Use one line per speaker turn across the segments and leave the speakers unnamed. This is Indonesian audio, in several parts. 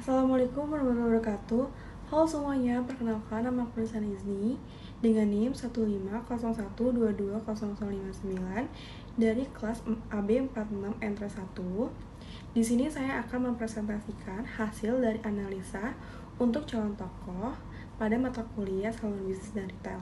Assalamualaikum warahmatullahi wabarakatuh. Halo semuanya, perkenalkan nama aku Lisan Izni dengan NIM 15012200059 dari kelas AB 46 Entres 1. Di sini saya akan mempresentasikan hasil dari analisa untuk calon tokoh pada mata kuliah Saluran Bisnis dan Retail.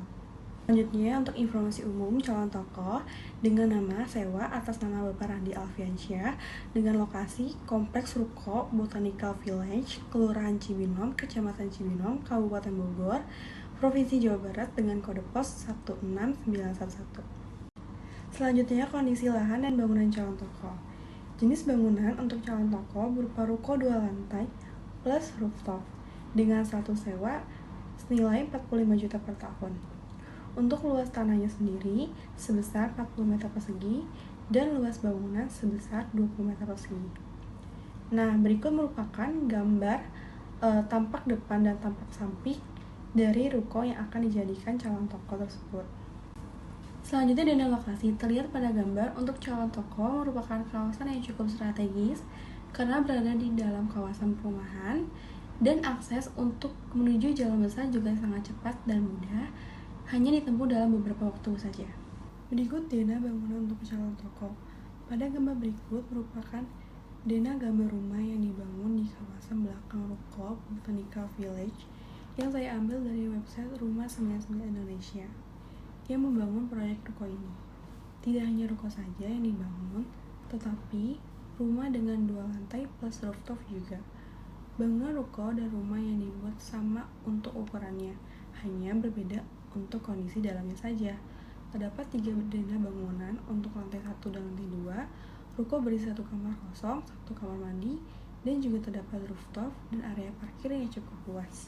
Selanjutnya, untuk informasi umum calon tokoh dengan nama sewa atas nama Bapak Randi Alfiansyah dengan lokasi Kompleks Ruko Botanical Village, Kelurahan Cibinong, Kecamatan Cibinong, Kabupaten Bogor, Provinsi Jawa Barat dengan kode pos 16911. Selanjutnya, kondisi lahan dan bangunan calon tokoh. Jenis bangunan untuk calon tokoh berupa ruko 2 lantai plus rooftop dengan status sewa senilai 45 juta per tahun. Untuk luas tanahnya sendiri sebesar 40 meter persegi dan luas bangunan sebesar 20 meter persegi. Nah, berikut merupakan gambar tampak depan dan tampak samping dari ruko yang akan dijadikan calon toko tersebut. Selanjutnya, dana lokasi terlihat pada gambar. Untuk calon toko merupakan kawasan yang cukup strategis karena berada di dalam kawasan perumahan dan akses untuk menuju jalan besar juga sangat cepat dan mudah, hanya ditempuh dalam beberapa waktu saja. Berikut dana bangunan untuk calon toko. Pada gambar berikut merupakan dana gambar rumah yang dibangun di kawasan belakang ruko Botanical Village yang saya ambil dari website Rumah 99 Indonesia yang membangun proyek ruko ini. Tidak hanya ruko saja yang dibangun, tetapi rumah dengan 2 lantai plus rooftop juga. Bangunan ruko dan rumah yang dibuat sama untuk ukurannya, hanya berbeda untuk kondisi dalamnya saja. Terdapat 3 dana bangunan untuk lantai 1 dan lantai 2. Ruko berisi 1 kamar kosong, 1 kamar mandi, dan juga terdapat rooftop dan area parkir yang cukup luas.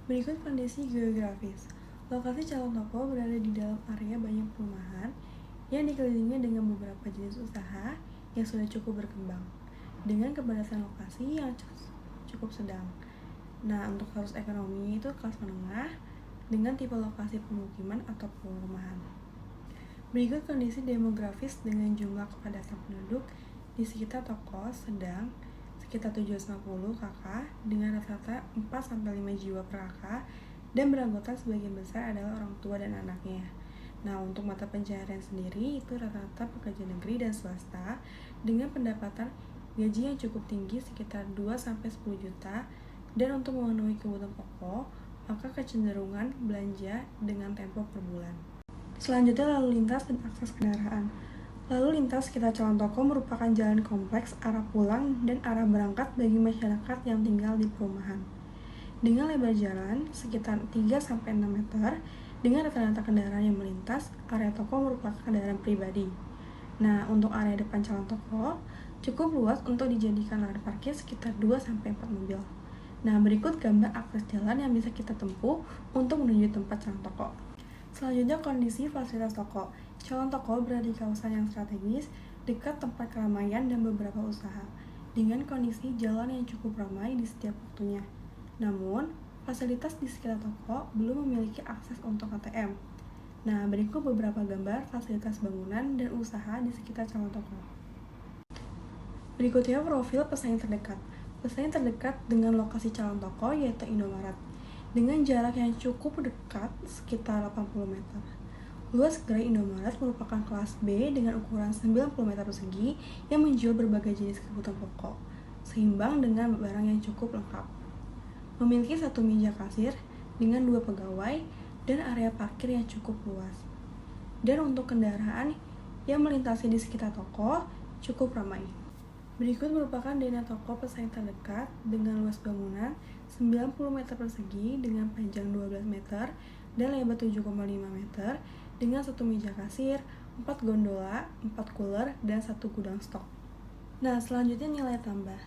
Berikut kondisi geografis. Lokasi calon toko berada di dalam area banyak perumahan yang dikelilingi dengan beberapa jenis usaha yang sudah cukup berkembang, dengan kepadatan lokasi yang cukup sedang. Nah, untuk arus ekonomi itu kelas menengah dengan tipe lokasi pemukiman atau perumahan. Berikut kondisi demografis dengan jumlah kepadatan penduduk di sekitar toko sedang sekitar 750 kakak dengan rata-rata 4-5 jiwa per kakak dan beranggotan sebagian besar adalah orang tua dan anaknya. Nah, untuk mata pencaharian sendiri itu rata-rata pekerja negeri dan swasta dengan pendapatan gaji yang cukup tinggi sekitar 2-10 juta, dan untuk memenuhi kebutuhan pokok maka kecenderungan belanja dengan tempo per bulan. Selanjutnya, lalu lintas dan akses kendaraan. Lalu lintas sekitar calon toko merupakan jalan kompleks arah pulang dan arah berangkat bagi masyarakat yang tinggal di perumahan. Dengan lebar jalan sekitar 3-6 meter, dengan rata-rata kendaraan yang melintas, area toko merupakan kendaraan pribadi. Nah, untuk area depan calon toko cukup luas untuk dijadikan lahan parkir sekitar 2-4 mobil. Nah, berikut gambar akses jalan yang bisa kita tempuh untuk menuju tempat calon toko. Selanjutnya, kondisi fasilitas toko. Calon toko berada di kawasan yang strategis, dekat tempat keramaian dan beberapa usaha, dengan kondisi jalan yang cukup ramai di setiap waktunya. Namun, fasilitas di sekitar toko belum memiliki akses untuk ATM. Nah, berikut beberapa gambar fasilitas bangunan dan usaha di sekitar calon toko. Berikutnya, profil pesaing terdekat. Pesaing terdekat dengan lokasi calon toko yaitu Indomaret, dengan jarak yang cukup dekat sekitar 80 meter. Luas gerai Indomaret merupakan kelas B dengan ukuran 90 meter persegi yang menjual berbagai jenis kebutuhan pokok, seimbang dengan barang yang cukup lengkap. Memiliki 1 meja kasir dengan 2 pegawai dan area parkir yang cukup luas. Dan untuk kendaraan yang melintasi di sekitar toko cukup ramai. Berikut merupakan dana toko pesaing terdekat dengan luas bangunan 90 meter persegi dengan panjang 12 meter dan lebar 7,5 meter dengan 1 meja kasir, 4 gondola, 4 cooler, dan 1 gudang stok. Nah, selanjutnya nilai tambah.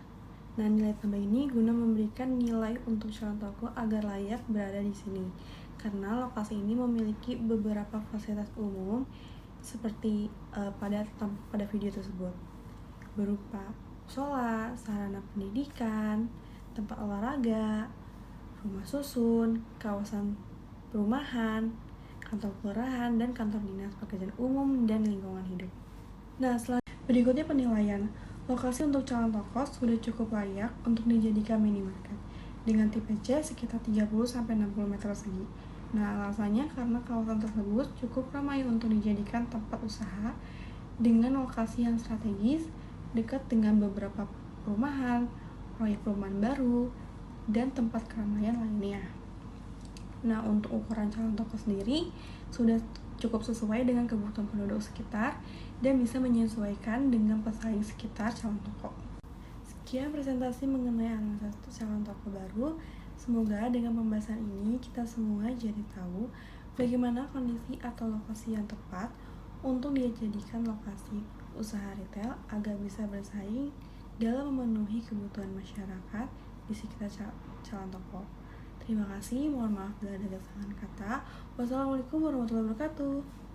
Nah, nilai tambah ini guna memberikan nilai untuk calon toko agar layak berada di sini. Karena lokasi ini memiliki beberapa fasilitas umum seperti pada video tersebut, berupa musola, sarana pendidikan, tempat olahraga, rumah susun, kawasan perumahan, kantor kelurahan, dan kantor dinas pekerjaan umum dan lingkungan hidup. Nah, berikutnya penilaian. Lokasi untuk calon toko sudah cukup layak untuk dijadikan minimarket dengan tipe C sekitar 30-60 meter persegi. Nah, alasannya karena kawasan tersebut cukup ramai untuk dijadikan tempat usaha dengan lokasi yang strategis, dekat dengan beberapa perumahan, proyek perumahan baru, dan tempat keramaian lainnya. Nah, untuk ukuran calon toko sendiri sudah cukup sesuai dengan kebutuhan penduduk sekitar dan bisa menyesuaikan dengan pesaing sekitar calon toko. Sekian presentasi mengenai analisa calon toko baru. Semoga dengan pembahasan ini kita semua jadi tahu bagaimana kondisi atau lokasi yang tepat untuk dijadikan lokasi usaha retail agar bisa bersaing dalam memenuhi kebutuhan masyarakat di sekitar calon toko. Terima kasih, mohon maaf bila ada kesalahan kata. Wassalamualaikum warahmatullahi wabarakatuh.